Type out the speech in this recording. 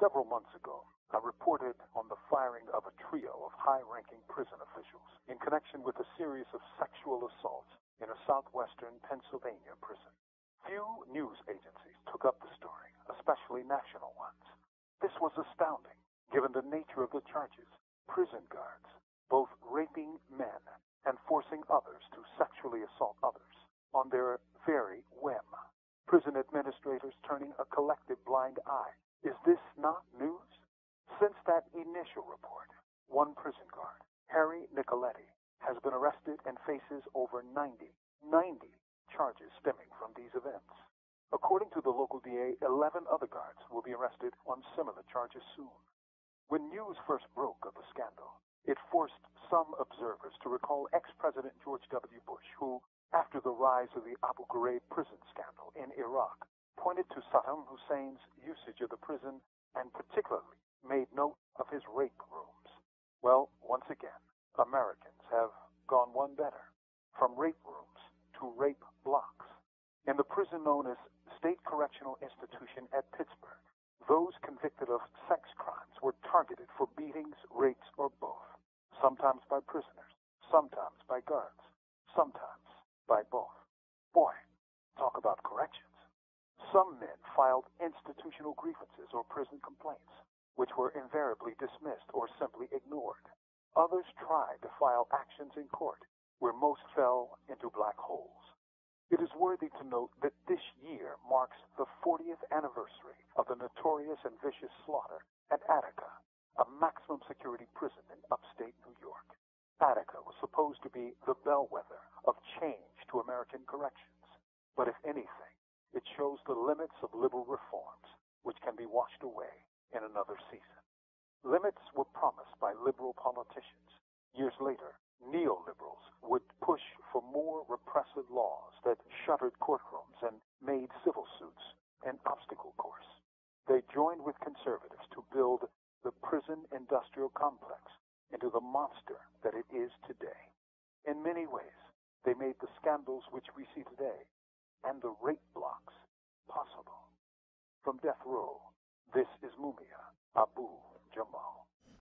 Several months ago, I reported on the firing of a trio of high-ranking prison officials in connection with a series of sexual assaults in a southwestern Pennsylvania prison. Few news agencies took up the story, especially national ones. This was astounding, given the nature of the charges. Prison guards, both raping men and forcing others to sexually assault others on their very whim. Prison administrators turning a collective blind eye. Is this not news? Since that initial report, one prison guard, Harry Nicoletti, has been arrested and faces over 90 charges stemming from these events. According to the local DA, 11 other guards will be arrested on similar charges soon. When news first broke of the scandal, it forced some observers to recall ex-President George W. Bush, who, after the rise of the Abu Ghraib prison scandal in Iraq, pointed to Saddam Hussein's usage of the prison and particularly made note of his rape rooms. Well, once again, Americans have gone one better. From rape rooms to rape blocks. In the prison known as State Correctional Institution at Pittsburgh, those convicted of sex crimes were targeted for beatings, rapes, or both. Sometimes by prisoners, sometimes by guards, sometimes by both. Boy, talk about corrections. Some men filed institutional grievances or prison complaints, which were invariably dismissed or simply ignored. Others tried to file actions in court, where most fell into black holes. It is worthy to note that this year marks the 40th anniversary of the notorious and vicious slaughter at Attica, a maximum security prison in upstate New York. Attica was supposed to be the bellwether of change to American corrections, but if anything, it shows the limits of liberal reforms, which can be washed away in another season. Limits were promised by liberal politicians. Years later, neoliberals would push for more repressive laws that shuttered courtrooms and made civil suits an obstacle course. They joined with conservatives to build the prison industrial complex into the monster that it is today. In many ways, they made the scandals which we see today and the rape blocks possible. From death row, this is Mumia Abu-Jamal.